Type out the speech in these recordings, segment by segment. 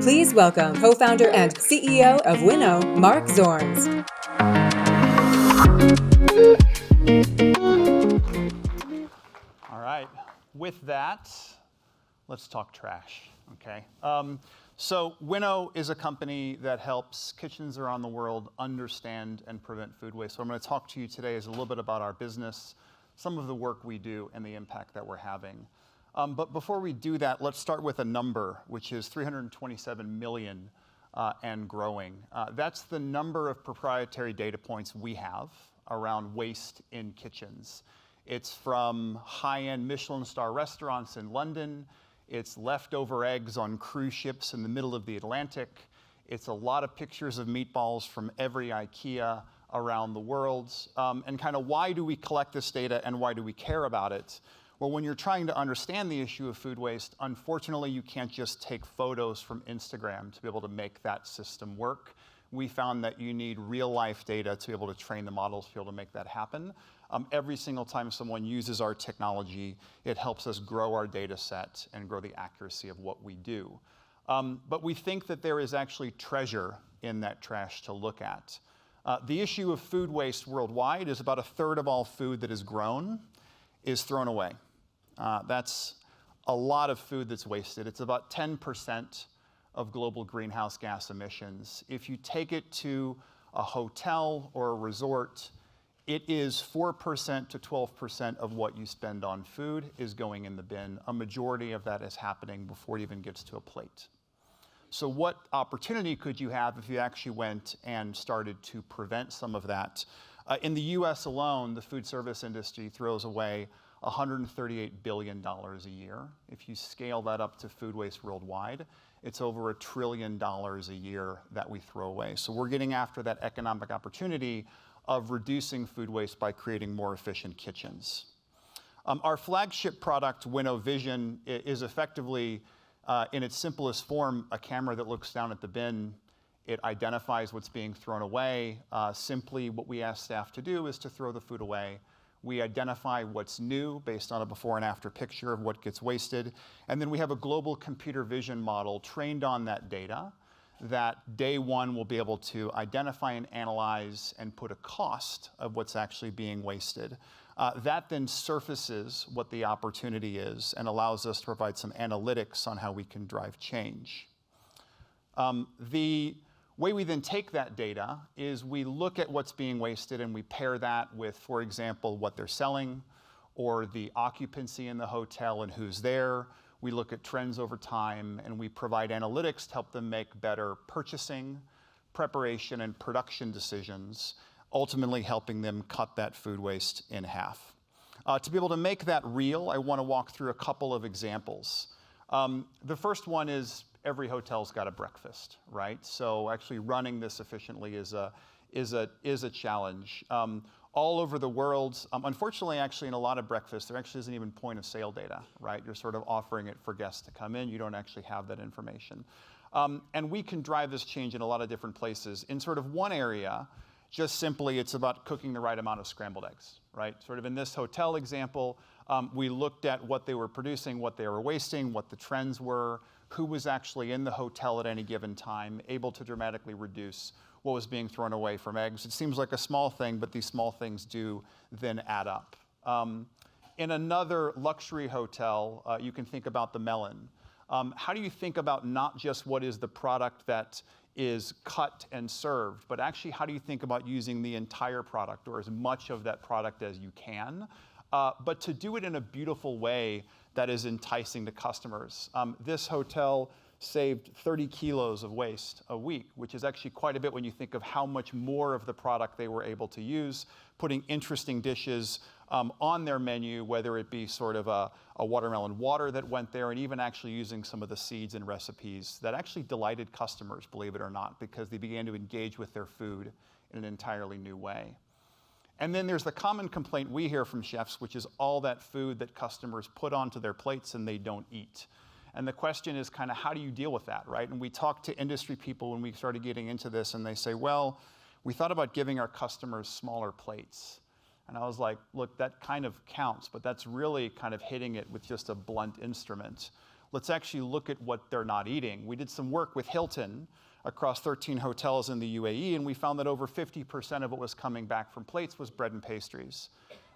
Please welcome co-founder and CEO of Winnow, Marc Zornes. All right, with that, let's talk trash, okay? So Winnow is a company that helps kitchens around the world understand and prevent food waste. So I'm going to talk to you today is a little bit about our business, some of the work we do, and the impact that we're having. But before we do that, let's start with a number, which is 327 million and growing. That's the number of proprietary data points we have around waste in kitchens. It's from high-end Michelin star restaurants in London. It's leftover eggs on cruise ships in the middle of the Atlantic. It's a lot of pictures of meatballs from every IKEA around the world. And kind of why do we collect this data and why do we care about it? Well, when you're trying to understand the issue of food waste, unfortunately, you can't just take photos from Instagram to be able to make that system work. We found that you need real-life data to be able to train the models to be able to make that happen. Every single time someone uses our technology, it helps us grow our data set and grow the accuracy of what we do. But we think that there is actually treasure in that trash to look at. The issue of food waste worldwide is about a third of all food that is grown is thrown away. That's a lot of food that's wasted. It's about 10% of global greenhouse gas emissions. If you take it to a hotel or a resort, it is 4% to 12% of what you spend on food is going in the bin. A majority of that is happening before it even gets to a plate. So what opportunity could you have if you actually went and started to prevent some of that? In the US alone, the food service industry throws away $138 billion a year. If you scale that up to food waste worldwide, it's over $1 trillion a year that we throw away. So we're getting after that economic opportunity of reducing food waste by creating more efficient kitchens. Our flagship product, Winnow Vision, is effectively, in its simplest form, a camera that looks down at the bin. It identifies what's being thrown away. Simply, what we ask staff to do is to throw the food away. We identify what's new based on a before and after picture of what gets wasted. And then we have a global computer vision model trained on that data that day one will be able to identify and analyze and put a cost of what's actually being wasted. That then surfaces what the opportunity is and allows us to provide some analytics on how we can drive change. The way we then take that data is we look at what's being wasted and we pair that with, for example, what they're selling or the occupancy in the hotel and who's there. We look at trends over time and we provide analytics to help them make better purchasing, preparation, and production decisions, ultimately helping them cut that food waste in half. To be able to make that real, I want to walk through a couple of examples. The first one is every hotel's got a breakfast, right? So actually running this efficiently is a challenge. All over the world, unfortunately, actually in a lot of breakfasts, there actually isn't even point of sale data, right? You're sort of offering it for guests to come in. You don't actually have that information. And we can drive this change in a lot of different places. In sort of one area, just simply it's about cooking the right amount of scrambled eggs, right? Sort of in this hotel example, we looked at what they were producing, what they were wasting, what the trends were, who was actually in the hotel at any given time, able to dramatically reduce what was being thrown away from eggs. It seems like a small thing, but these small things do then add up. In another luxury hotel, you can think about the melon. How do you think about not just what is the product that is cut and served, but actually how do you think about using the entire product or as much of that product as you can, but to do it in a beautiful way that is enticing to customers. This hotel saved 30 kilos of waste a week, which is actually quite a bit when you think of how much more of the product they were able to use, putting interesting dishes on their menu, whether it be sort of a watermelon water that went there, and even actually using some of the seeds and recipes that actually delighted customers, believe it or not, because they began to engage with their food in an entirely new way. And then there's the common complaint we hear from chefs, which is all that food that customers put onto their plates and they don't eat. And the question is kind of how do you deal with that, right? And we talked to industry people when we started getting into this, and they say, well, we thought about giving our customers smaller plates. And I was like, look, that kind of counts, but that's really kind of hitting it with just a blunt instrument. let's actually look at what they're not eating. We did some work with Hilton across 13 hotels in the UAE, and we found that over 50% of what was coming back from plates was bread and pastries.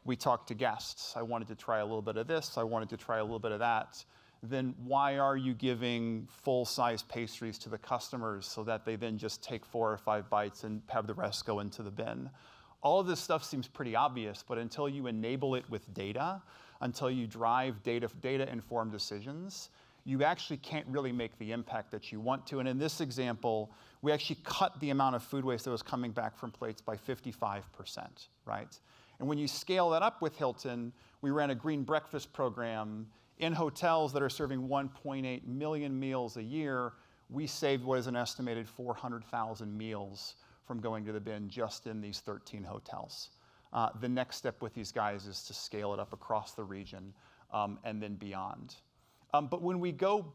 We talked to guests. I wanted to try a little bit of this. I wanted to try a little bit of that. Then why are you giving full-size pastries to the customers so that they then just take 4 or 5 bites and have the rest go into the bin? All of this stuff seems pretty obvious, but until you enable it with data, until you drive data-informed decisions, you actually can't really make the impact that you want to. And in this example, we actually cut the amount of food waste that was coming back from plates by 55%, right? And when you scale that up with Hilton, we ran a green breakfast program in hotels that are serving 1.8 million meals a year. We saved what is an estimated 400,000 meals from going to the bin just in these 13 hotels. The next step with these guys is to scale it up across the region and then beyond. But when we go,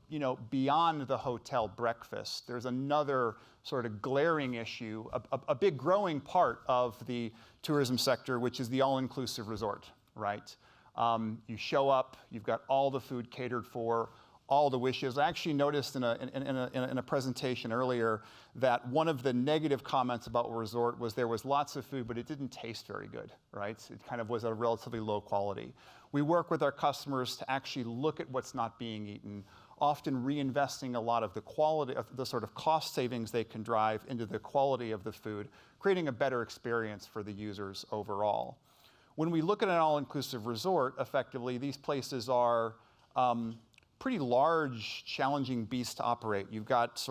beyond the hotel breakfast, there's another sort of glaring issue, a big growing part of the tourism sector, which is the all-inclusive resort, right? You show up, you've got all the food catered for, all the wishes. I actually noticed in a presentation earlier that one of the negative comments about a resort was there was lots of food, but it didn't taste very good, right? It kind of was a relatively low quality. We work with our customers to actually look at what's not being eaten, often reinvesting a lot of the quality of the sort of cost savings they can drive into the quality of the food, creating a better experience for the users overall. When we look at an all-inclusive resort, effectively, these places are pretty large, challenging beasts to operate. You've got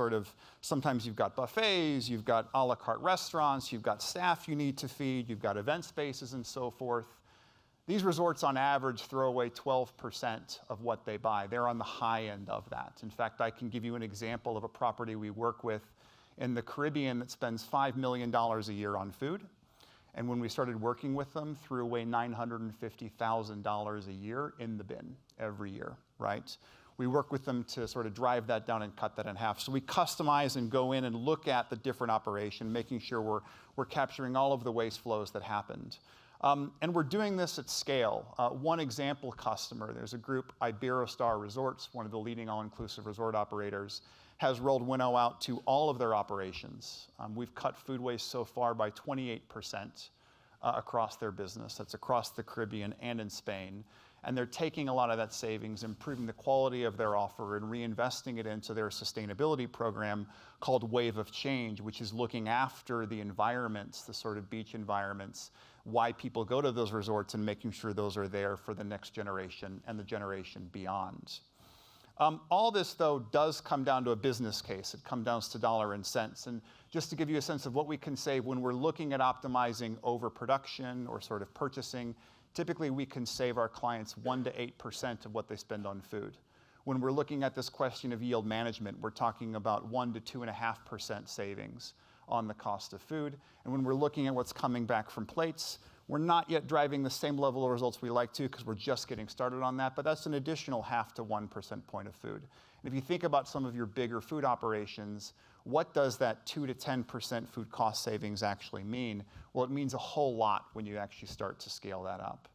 sometimes you've got buffets, you've got a la carte restaurants, you've got staff you need to feed, you've got event spaces and so forth. These resorts on average throw away 12% of what they buy. They're on the high end of that. In fact, I can give you an example of a property we work with in the Caribbean that spends $5 million a year on food. And when we started working with them, threw away $950,000 a year in the bin every year, right? We work with them to sort of drive that down and cut that in half. So we customize and go in and look at the different operation, making sure we're capturing all of the waste flows that happened. And we're doing this at scale. One example customer, there's a group, Iberostar Resorts, one of the leading all-inclusive resort operators, has rolled Winnow out to all of their operations. We've cut food waste so far by 28% across their business. That's across the Caribbean and in Spain. And they're taking a lot of that savings, improving the quality of their offer, and reinvesting it into their sustainability program called Wave of Change, which is looking after the environments, the sort of beach environments, why people go to those resorts, and making sure those are there for the next generation and the generation beyond. All this, though, does come down to a business case. It comes down to dollar and cents. And just to give you a sense of what we can save when we're looking at optimizing overproduction or sort of purchasing, typically we can save our clients 1 to 8% of what they spend on food. When we're looking at this question of yield management, we're talking about 1 to 2.5% savings on the cost of food. And when we're looking at what's coming back from plates, we're not yet driving the same level of results we like to because we're just getting started on that, but that's an additional 0.5 to 1% point of food. And if you think about some of your bigger food operations, what does that 2 to 10% food cost savings actually mean? Well, it means a whole lot when you actually start to scale that up.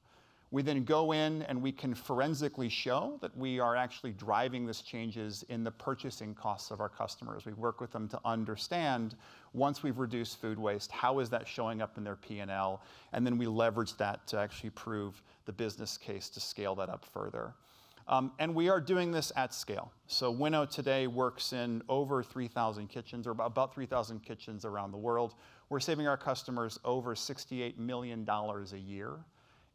We then go in and we can forensically show that we are actually driving these changes in the purchasing costs of our customers. We work with them to understand, once we've reduced food waste, how is that showing up in their P&L? And then we leverage that to actually prove the business case to scale that up further. And we are doing this at scale. So Winnow today works in over 3,000 kitchens, or about 3,000 kitchens around the world. We're saving our customers over $68 million a year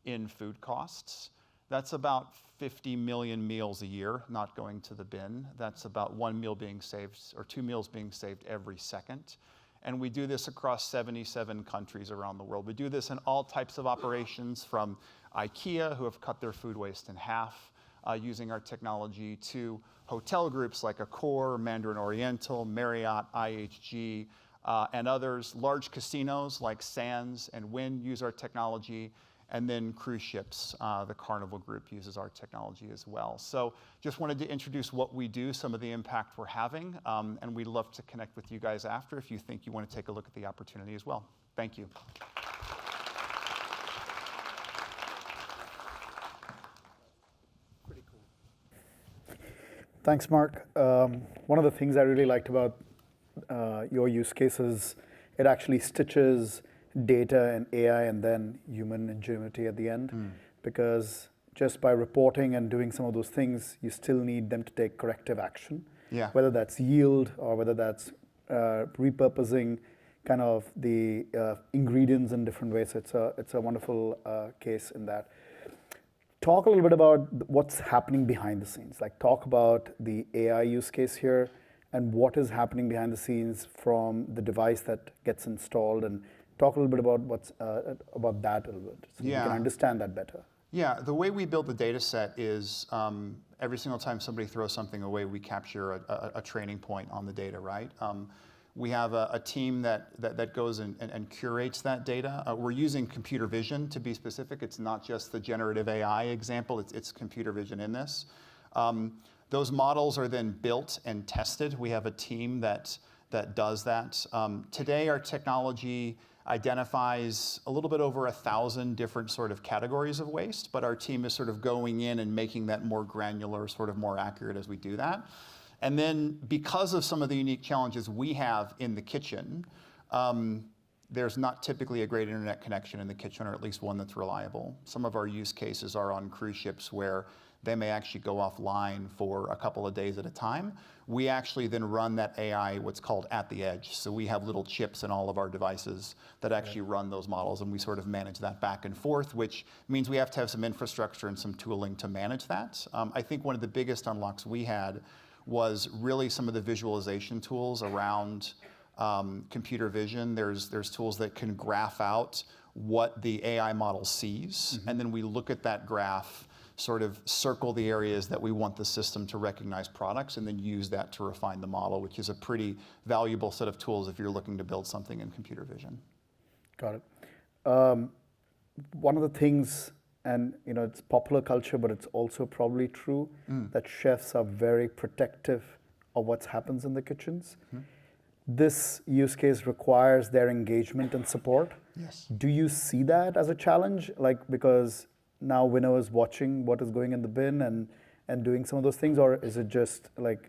in food costs. That's about 50 million meals a year not going to the bin. That's about 1 meal being saved, or 2 meals being saved every second. And we do this across 77 countries around the world. We do this in all types of operations, from IKEA, who have cut their food waste in half using our technology, to hotel groups like Accor, Mandarin Oriental, Marriott, IHG, and others. Large casinos like Sands and Wynn use our technology. And then cruise ships, the Carnival Group uses our technology as well. So just wanted to introduce what we do, some of the impact we're having, and we'd love to connect with you guys after if you think you want to take a look at the opportunity as well. Thank you. Pretty Thanks, Mark. One of the things I really liked about your use case is it actually stitches data and AI and then human ingenuity at the end. Because just by reporting and doing some of those things, you still need them to take corrective action. Yeah. Whether that's yield or whether that's repurposing kind of the ingredients in different ways. It's a wonderful case in that. Talk a little bit about what's happening behind the scenes. Like, talk about the AI use case here and what is happening behind the scenes from the device that gets installed, and talk a little bit about what's about that a little bit, so we can understand that better. Yeah, the way we build the data set is every single time somebody throws something away, we capture a training point on the data, right? We have a team that goes and curates that data. We're using computer vision to be specific. It's not just the generative AI example, it's computer vision in this. Those models are then built and tested. We have a team that does that. Today, our technology identifies a little bit over 1,000 different sort of categories of waste, but our team is sort of going in and making that more granular, sort of more accurate as we do that. And then because of some of the unique challenges we have in the kitchen, there's not typically a great internet connection in the kitchen, or at least one that's reliable. Some of our use cases are on cruise ships where they may actually go offline for a couple of days at a time. We actually then run that AI, what's called at the edge. So we have little chips in all of our devices that actually run those models, and we sort of manage that back and forth, which means we have to have some infrastructure and some tooling to manage that. I think one of the biggest unlocks we had was really some of the visualization tools around computer vision. There's tools that can graph out what the AI model sees, and then we look at that graph, sort of circle the areas that we want the system to recognize products, and then use that to refine the model, which is a pretty valuable set of tools if you're looking to build something in computer vision. Got it. One of the things, and it's popular culture, but it's also probably true that chefs are very protective of what happens in the kitchens. This use case requires their engagement and support. Yes. Do you see that as a challenge? Like, because now Winnow is watching what is going in the bin and doing some of those things, or is it just like,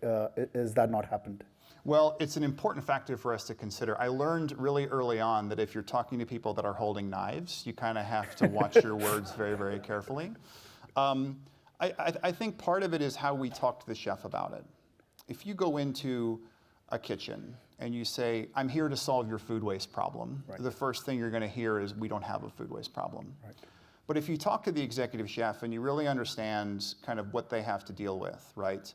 is that not happened? Well, it's an important factor for us to consider. I learned really early on that if you're talking to people that are holding knives, you kind of have to watch your words very, very carefully. I think part of it is how we talk to the chef about it. If you go into a kitchen and you say, I'm here to solve your food waste problem, the first thing you're going to hear is, we don't have a food waste problem. Right. But if you talk to the executive chef and you really understand kind of what they have to deal with, right?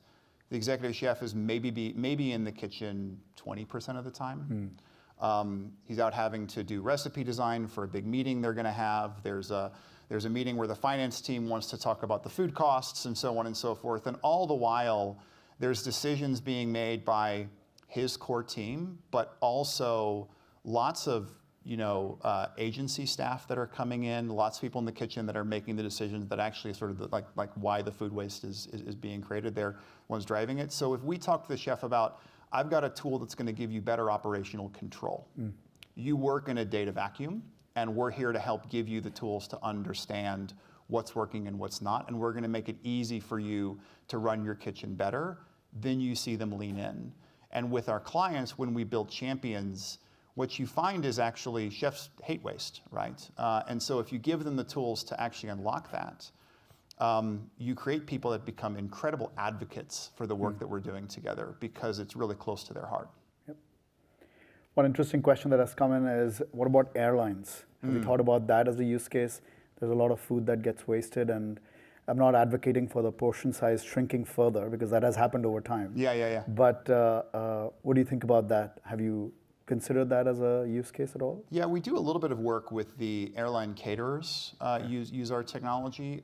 The executive chef is maybe in the kitchen 20% of the time. He's out having to do recipe design for a big meeting they're going to have. There's a meeting where the finance team wants to talk about the food costs and so on and so forth. And all the while, there's decisions being made by his core team, but also lots of agency staff that are coming in, lots of people in the kitchen that are making the decisions that actually sort of like why the food waste is being created. They're ones driving it. So if we talk to the chef about, I've got a tool that's going to give you better operational control. You work in a data vacuum, and we're here to help give you the tools to understand what's working and what's not, and we're going to make it easy for you to run your kitchen better. Then you see them lean in. And with our clients, when we build champions, what you find is actually chefs hate waste, right? And so if you give them the tools to actually unlock that, you create people that become incredible advocates for the work that we're doing together, because it's really close to their heart. Yep. One interesting question that has come in is, what about airlines? Have you thought about that as a use case? There's a lot of food that gets wasted, and I'm not advocating for the portion size shrinking further, because that has happened over time. Yeah. But what do you think about that? Have you considered that as a use case at all? Yeah, we do a little bit of work with the airline caterers, use our technology.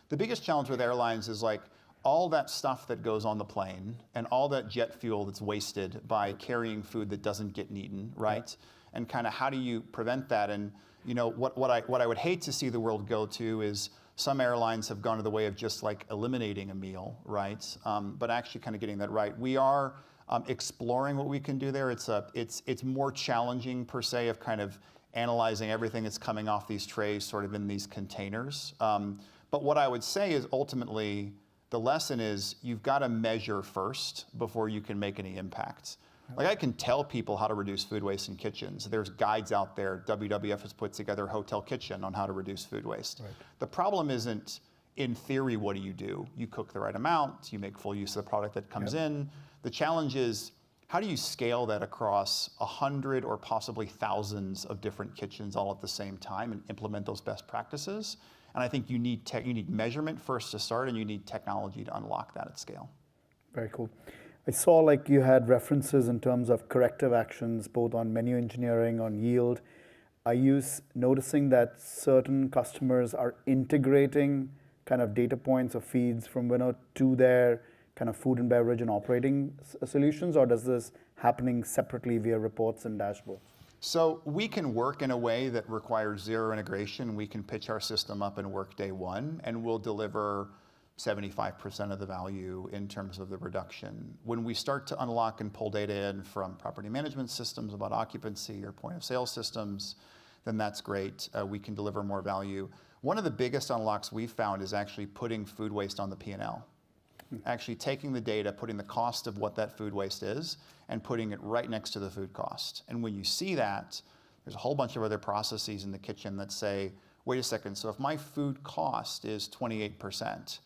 The biggest challenge with airlines is like all that stuff that goes on the plane and all that jet fuel that's wasted by carrying food that doesn't get eaten, right? And kind of how do you prevent that? And what I would hate to see the world go to is, some airlines have gone to the way of just like eliminating a meal, right? But actually kind of getting that right. We are exploring what we can do there. It's more challenging per se of kind of analyzing everything that's coming off these trays sort of in these containers. But what I would say is ultimately the lesson is you've got to measure first before you can make any impact. Like I can tell people how to reduce food waste in kitchens. There's guides out there. WWF has put together Hotel Kitchen on how to reduce food waste. Right. The problem isn't, in theory, what do? You cook the right amount, you make full use of the product that comes in. The challenge is, how do you scale that across 100 or possibly thousands of different kitchens all at the same time and implement those best practices? And I think you need measurement first to start, and you need technology to unlock that at scale. Very cool. I saw like you had references in terms of corrective actions, both on menu engineering, on yield. Are you noticing that certain customers are integrating kind of data points or feeds from Winnow to their kind of food and beverage and operating solutions, or does this happening separately via reports and dashboards? So we can work in a way that requires zero integration. We can pitch our system up and work day one, and we'll deliver 75% of the value in terms of the reduction. When we start to unlock and pull data in from property management systems about occupancy or point of sale systems, then that's great. We can deliver more value. One of the biggest unlocks we've found is actually putting food waste on the P&L. Actually taking the data, putting the cost of what that food waste is, and putting it right next to the food cost. And when you see that, there's a whole bunch of other processes in the kitchen that say, wait a second, so if my food cost is 28%,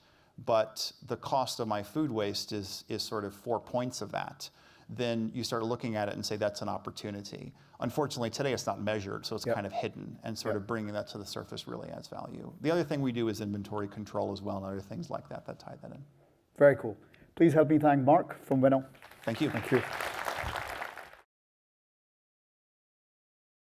but the cost of my food waste is sort of 4 points of that, then you start looking at it and say that's an opportunity. Unfortunately, today it's not measured, so it's kind of hidden, and sort of bringing that to the surface really adds value. The other thing we do is inventory control as well, and other things like that that tie that in. Very cool. Please help me thank Marc from Winnow. Thank you. Thank you.